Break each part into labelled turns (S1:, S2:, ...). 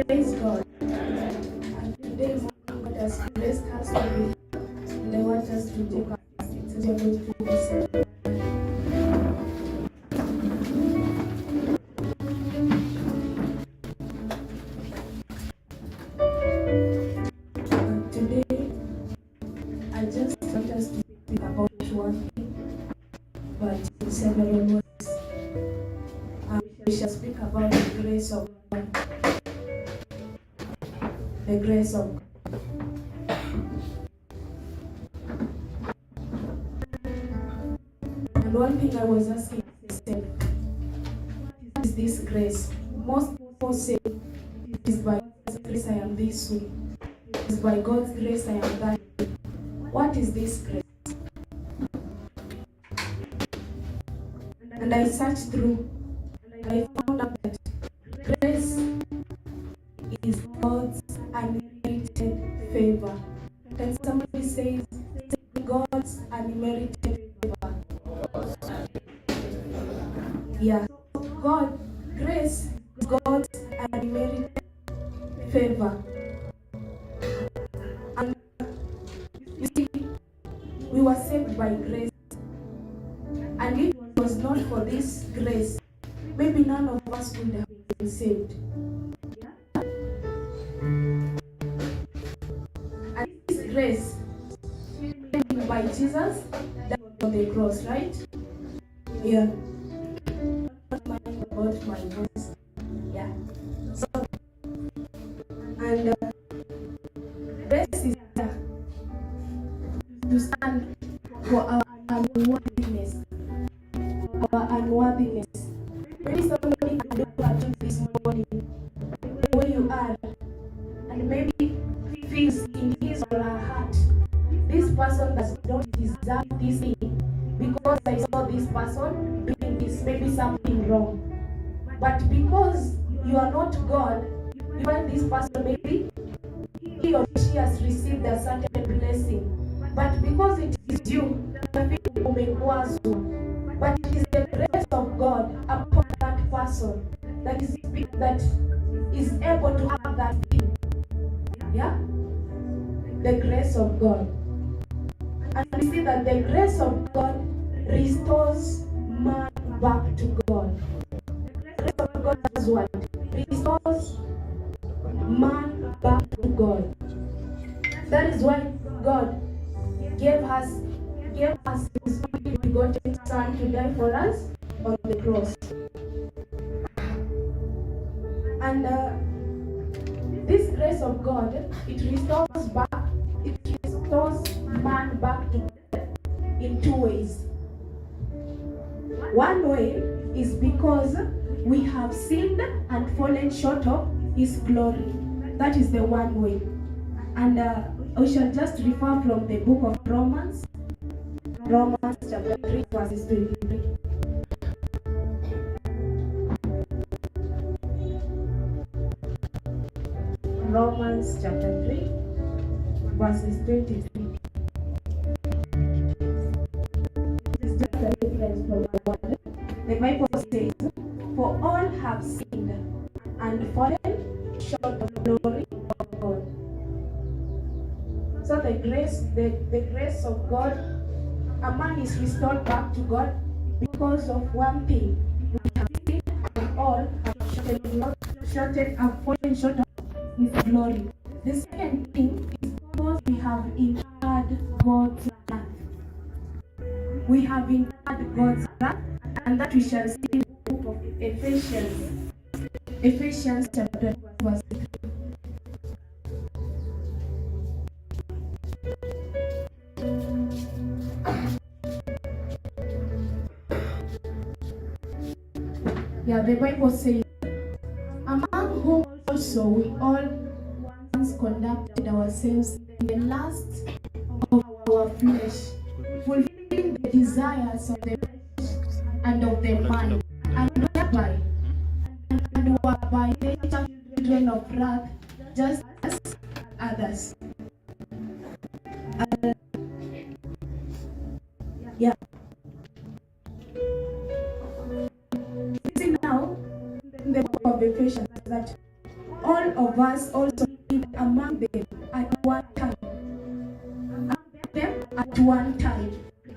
S1: Praise God. And today God has blessed us to be, and I want us to take our seats as we're going to listen. Today, I just want us to speak about one thing, but in several words. We shall speak about the grace of God. The grace of God. And one thing I was asking myself, what is this grace? Most people say it is by God's grace I am this way. It is by God's grace I am that way. What is this grace? And I searched through and I found out that grace is God's unmerited favor. Can somebody say God's unmerited favor? Yeah. God, grace is God's unmerited favor. And you see, we were saved by grace. And if it was not for this grace, maybe none of us would have been saved. And this grace came by Jesus died on the cross, right? Yeah. Not mind about my voice. Yeah. So, and grace is there to stand for our unworthiness. Our unworthiness. Maybe somebody can look at you this morning, the way you are, and maybe feels in his or her heart, this person does not deserve this thing because I saw this person doing this, maybe something wrong. But because you are not God, you find this person, maybe he or she has received a certain blessing. But because it is you, but it is the grace of God upon that person that is able to have that thing. Yeah? The grace of God. And we see that the grace of God restores man back to God. The grace of God does what? Restores man back to God. That is why God gave us His only begotten Son to die for us on the cross. And this grace of God, it restores man back to God in two ways. One way is because we have sinned and fallen short of His glory. That is the one way. And we shall just refer from the book of Romans chapter 3, verses 23. Romans chapter 3, verses 23. This is just a reference from the word. The Bible says, "For all have sinned and fallen short of the glory of God." So the grace of God, a man is restored back to God because of one thing. We have sinned and all have fallen short of His glory. The second thing is because we have incurred God's wrath. We have incurred God's wrath, and that we shall see in the book of Ephesians. Ephesians chapter 2, verse 3. Yeah, the Bible says, "Among whom also we all once conducted ourselves in the lusts of our flesh, fulfilling the desires of the flesh and of the mind, and were by nature children of wrath, just as others." Yeah. See now, in the book of Ephesians, that all of us also live among them at one time.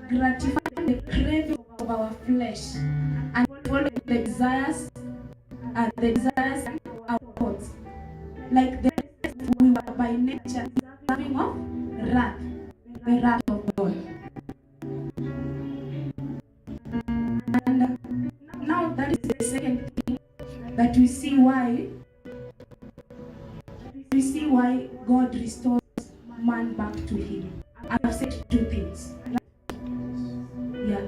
S1: Gratifying the craving of our flesh and following the desires of our thoughts. Like the rest, we were by nature deserving of wrath, the wrath of God. And now that is the second thing that we see why God restores man back to him. I've said two things. Yeah.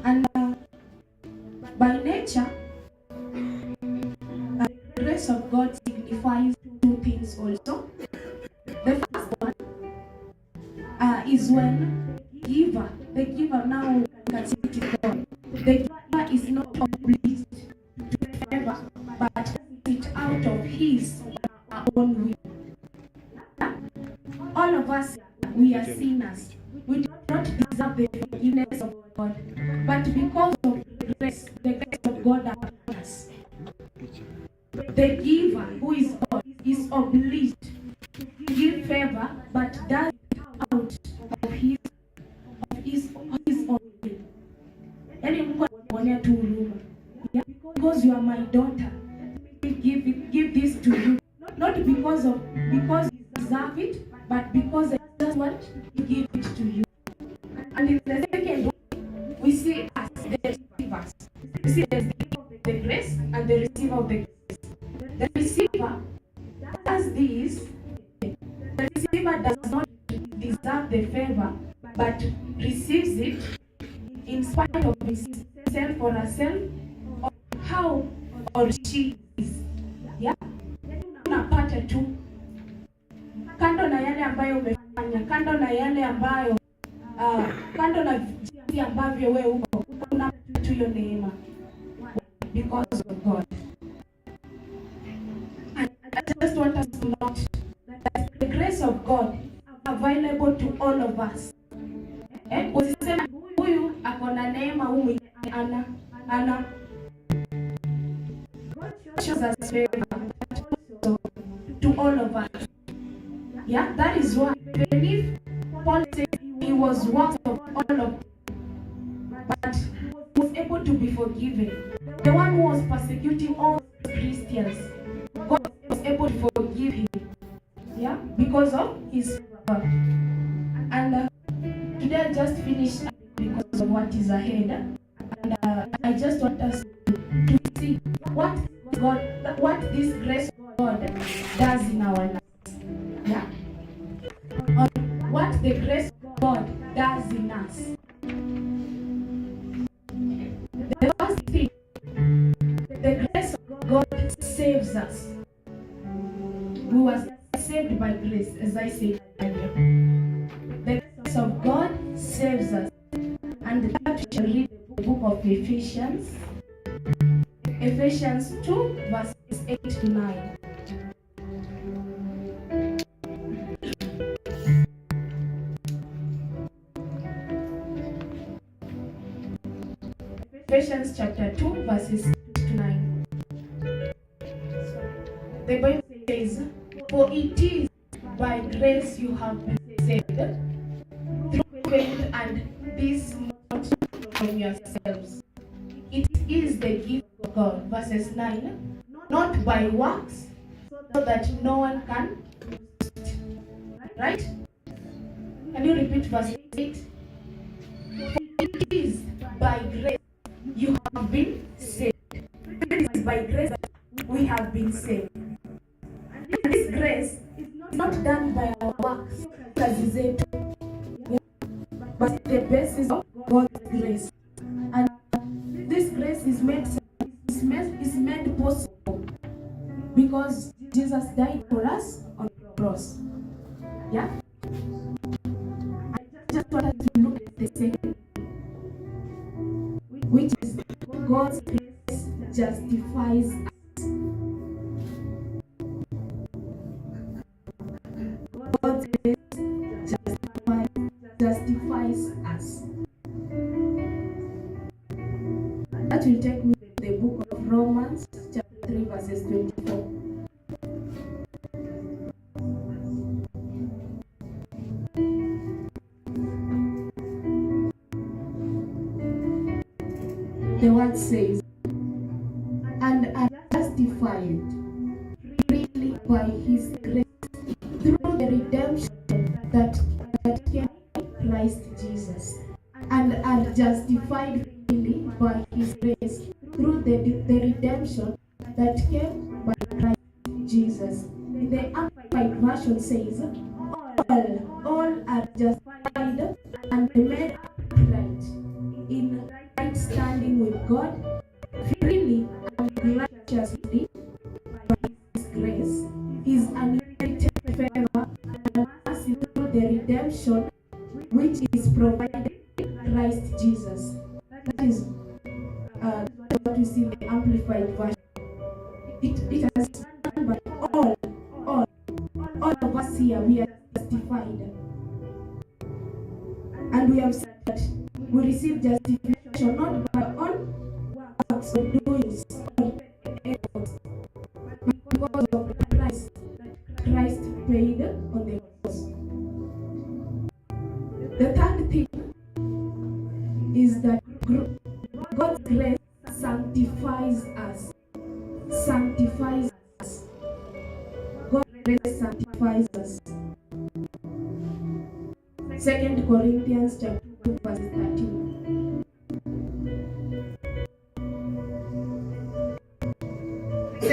S1: And by nature, the grace of God signifies two things also. The first one is when the giver now can see it God. The giver is not obliged to favor, but it out of his own will. All of us, we are sinners. We do not deserve the forgiveness of God, but because of grace, the grace of God upon us, the giver, who is God, is obliged to give favor, but does it out of his own will. Because you are my daughter, give this to you, not because you deserve it, but because I just want to give it to you. And in the second one, we see us the receivers. We see the receiver of the grace and the receiver of the grace. The receiver does this. The receiver does not deserve the favor, but receives it in spite of himself or herself, or how or she is. Yeah? Unapata tu kando na yale ambayo umefanya, kando na yale ambayo kando na jinsi ambavyo wewe uko, unapata tu hiyo neema because of God. And I just want us to note that the grace of God is available to all of us. Usisema huyu ako na neema, huyu ana God shows us favor to all of us. Yeah, that is why even if Paul said he was worst of all of them, but he was able to be forgiven. The one who was persecuting all Christians, God was able to forgive him. Yeah, because of his favor. And today I just finished because of what is ahead. And I just want us to see what this grace of God does in our lives. Yeah. On what the grace of God does in us. The first thing, the grace of God saves us. We were saved by grace, as I said earlier. The grace of God saves us. And that we shall read the book of Ephesians. Ephesians 2, verses 8 to 9. Ephesians chapter 2, verses 8 to 9. The Bible says, "For it is by grace you have been saved, through faith, and this not from yourselves. It is the gift of God." Verses 9. "Not by works, so that no one can boast." Right? Can you repeat verse 8? It is by grace you have been saved. It is by grace that we have been saved. And this grace is not done by our works, as is it, but the basis of God's grace. And this grace is made possible because Jesus died for us on the cross. Yeah? I just wanted to look at the second, which is God's grace justifies us. God's grace justifies us. That will take me to the book of Romans, chapter verses 24. The word says, and are justified freely by his grace through the redemption that came in Christ Jesus. And are justified freely by his grace through the redemption that came by Christ Jesus. The Amplified Version says, all are justified and made right in right standing with God, freely and graciously by his grace, his unlimited favor and mercy through the redemption which is provided in Christ Jesus. That is what we see in the Amplified Version. It has done by all of us here, we are justified. And we have said that we receive justification not by own works or doings or efforts, but because of the price that Christ paid on the cross. The third thing is that God's grace sanctifies us. Sanctifies us. God's grace sanctifies us. 2 Corinthians chapter 2 verse 13. 2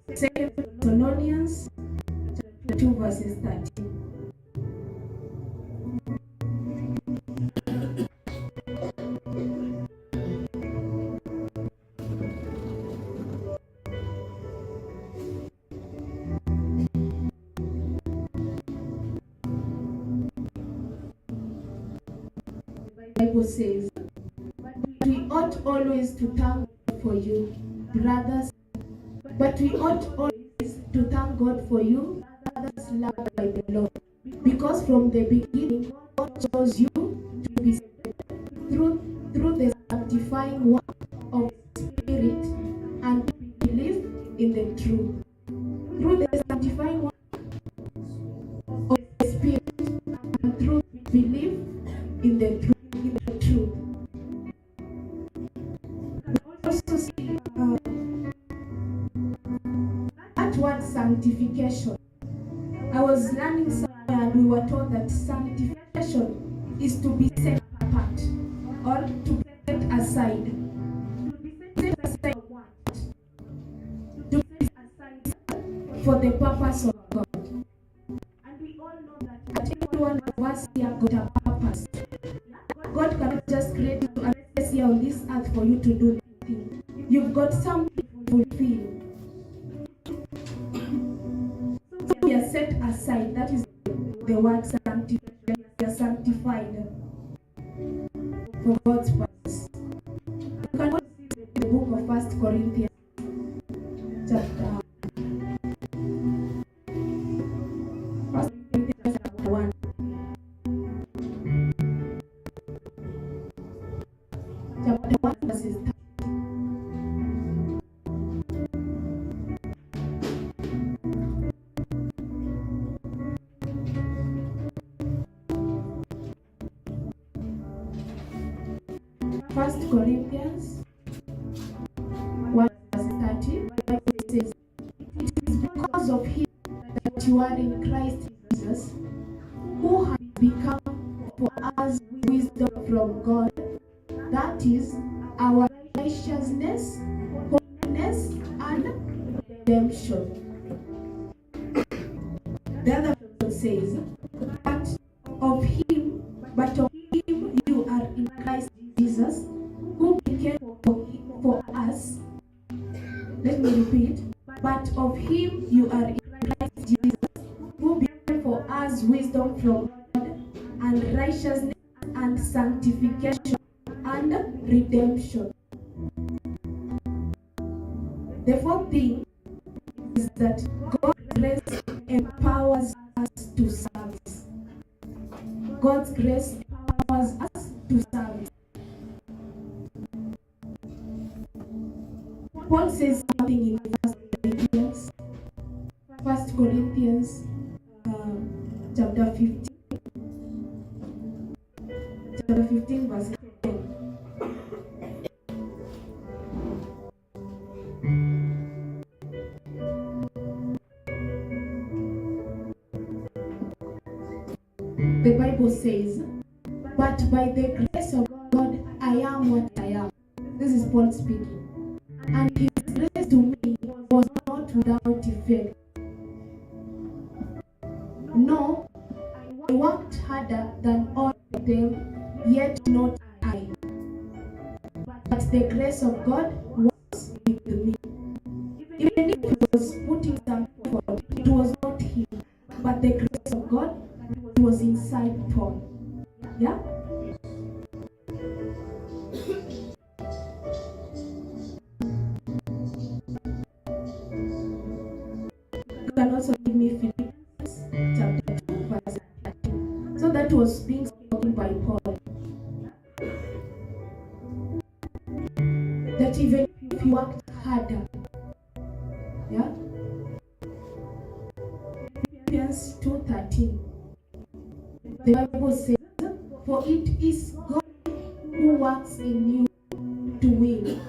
S1: Thessalonians chapter 2 verses 13. The Bible says, we ought always to thank God for you, brothers. But we ought always to thank God for you, brothers loved by the Lord, because from the beginning God chose you to be saved through the sanctifying work of the Spirit and to believe in the truth. Through the sanctifying work of the Spirit and through belief in the truth. Also see that word sanctification. I was learning somewhere and we were told that sanctification is to be set apart or to be set aside. To be set aside for what? To be set aside for the purpose of God. And we all know that every one of us here got a purpose. God cannot just create you and place here on this earth for you to do anything. You've got something to fulfill. So we are set aside. That is the word sanctified. We are sanctified for God's purpose. You can see the book of 1 Corinthians chapter 1. Chapter 1 verses 30. First Corinthians 1 verse 30, the Bible says, it is because of him that you are in Christ Jesus, who has become for us wisdom from God, that is our righteousness, holiness, and redemption. The other verse says, but of him you are in Christ Jesus, who became for us. Let me repeat. But of him you are in Christ Jesus, who became for us wisdom from God, and righteousness, and sanctification, and redemption. The fourth thing is that God's grace empowers us to serve. God's grace empowers us to serve. Paul says something in First Corinthians chapter 15. Chapter 15 verse 10. The Bible says, but by the grace of God, I am what I am. This is Paul speaking. And his grace to me was not without effect. No, I worked harder than all of them, yet not I. But the grace of God was with me. Even if he was putting some effort, it was not him, but the grace of God was inside Paul. Yeah? You can also give me Philippians chapter 2, verse 13. So that was being spoken by Paul. That even if you worked harder, yeah? Philippians 2:13. The Bible says, for it is God who works in you to will,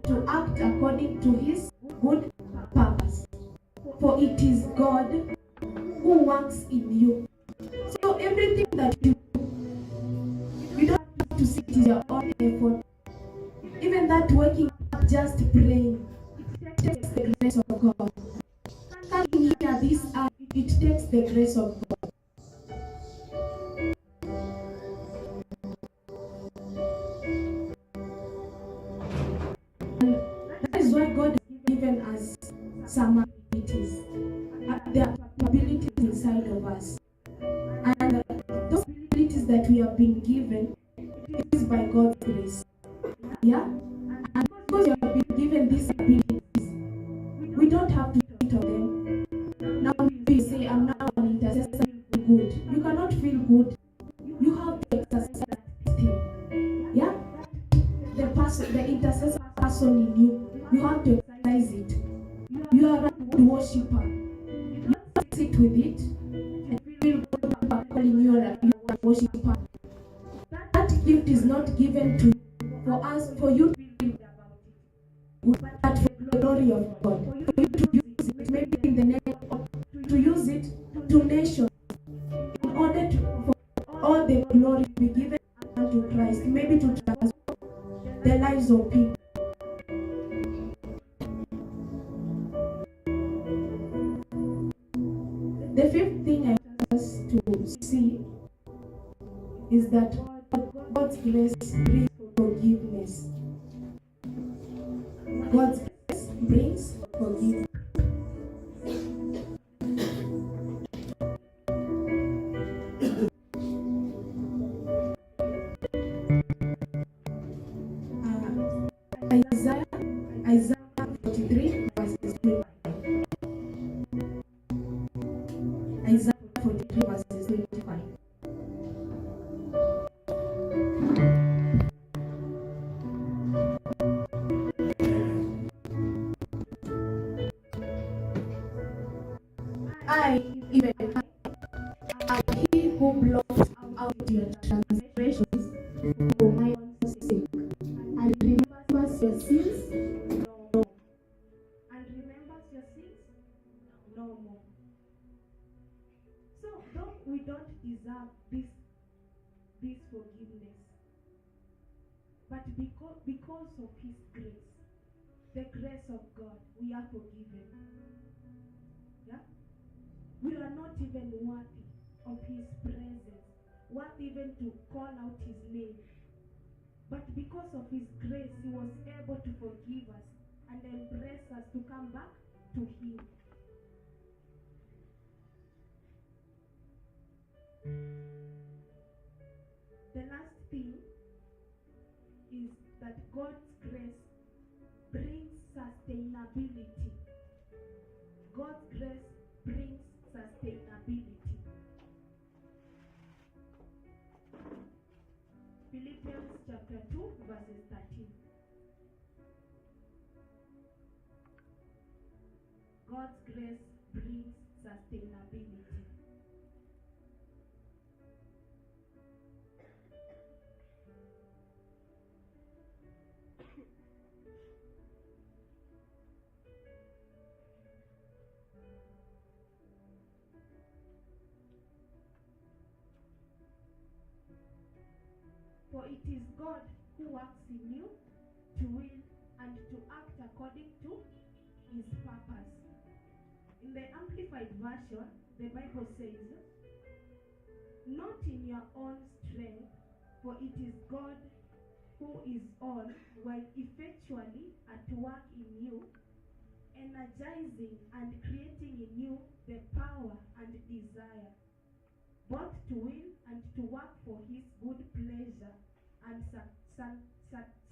S1: to act according to his good purpose. For it is God who works in you. So everything that you do, you don't have to see it is your own effort. Even that waking up just praying, it takes the grace of God. Coming here this hour, it takes the grace of God. And that is why God has given us some abilities. There are abilities inside of us. And those abilities that we have been given is by God's grace. Yeah? And because you have been given these abilities, we don't have to cheat on them. Now you say, I'm now an intercessor, good. You cannot feel good. You have to exercise this thing. Yeah? The intercessor person in you, you have to exercise it. You are a good worshiper. You have to sit with it and feel God calling you a worshiper. That gift is not given to for us, for you to feel good, but for the glory of God. For you to use it, maybe in the name of, to use it to nations, in order for all the glory to be given unto Christ, maybe to transform the lives of people. The fifth thing I want us to see is that God's grace brings forgiveness. God's grace brings forgiveness. Isaiah 43 verses 25. Isaiah 43 verses 25. I, even I, am he who blots out your transgressions for my own sake, and remembers your sins no more. And remembers your sins no more. So though we don't deserve this forgiveness, but because of his grace, the grace of God, we are forgiven. Yeah? We are not even worthy of his presence, worth even to call out his name. But because of his grace, he was able to forgive us and embrace us to come back to him. The last thing is that God's grace brings sustainability. God's grace brings sustainability. Philippians chapter 2 verses 13.
S2: God's grace brings sustainability. For it is God who works in you to will and to act according to his purpose. In the Amplified Version, the Bible says, not in your own strength, for it is God who is on while effectually at work in you, energizing and creating in you the power and desire, both to will and to work for his good pleasure and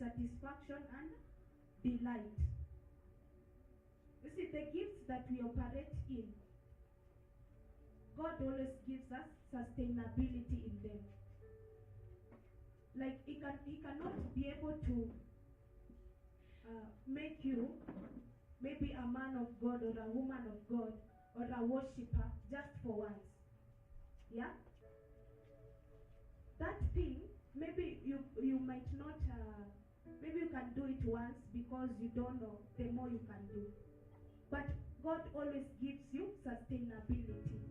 S2: satisfaction and delight. You see, the gifts that we operate in, God always gives us sustainability in them. Like he cannot be able to make you maybe a man of God or a woman of God or a worshiper just for once. Yeah? That thing, maybe you might not, maybe you can do it once because you don't know, the more you can do. But God always gives you sustainability.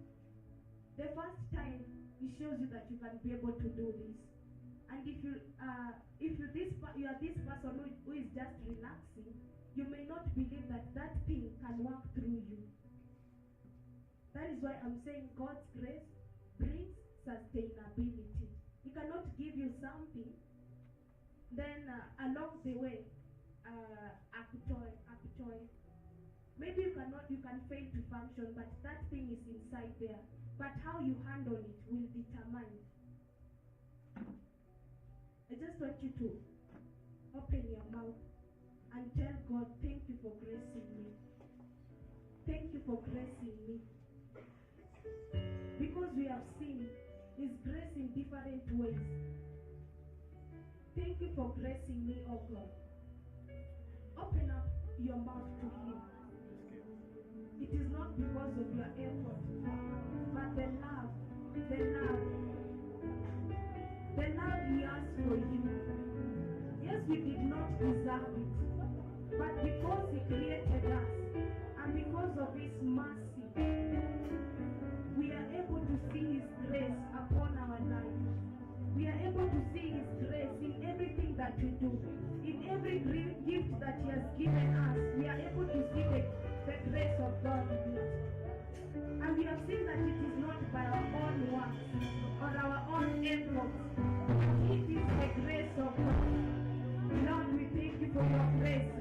S2: The first time, he shows you that you can be able to do this. And if you are this person who is just relaxing, you may not believe that that thing can work through you. That is why I'm saying God's grace brings sustainability. He cannot give you something, then along the way, akutoy. Maybe you can fail to function, but that thing is inside there. But how you handle it will determine. I just want you to open your mouth and tell God, thank you for gracing me. Thank you for gracing me. Because we have seen his grace in different ways. Thank you for gracing me, oh God. Open up your mouth to him. It is not because of your effort, but the love he has for you. Yes, we did not deserve it, but because he created us, and because of his mercy, we are able to see his grace upon our life. We are able to see his grace in everything that we do. In every gift that he has given us, we are able to see the grace of God in it. And we have seen that it is not by our own works or our own efforts. It is the grace of God. Lord, we thank you for your grace.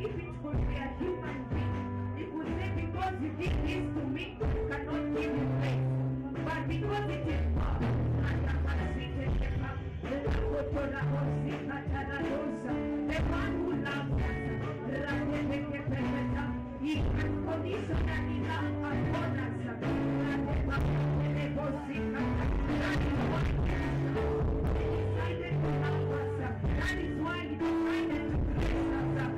S2: If it could be a human being, it would say, because you did this to me, you cannot give me grace. But because it is God, the one who loves us, he unconditionally loves upon us. That is why he decided to grace us.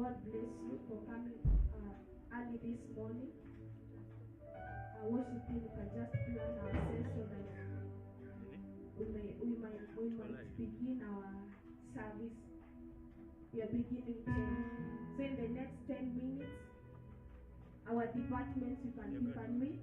S2: God bless you for coming early this morning. Worship team can just plan ourselves so that we might begin our service. We are beginning 10. So in the next 10 minutes, our departments you can meet.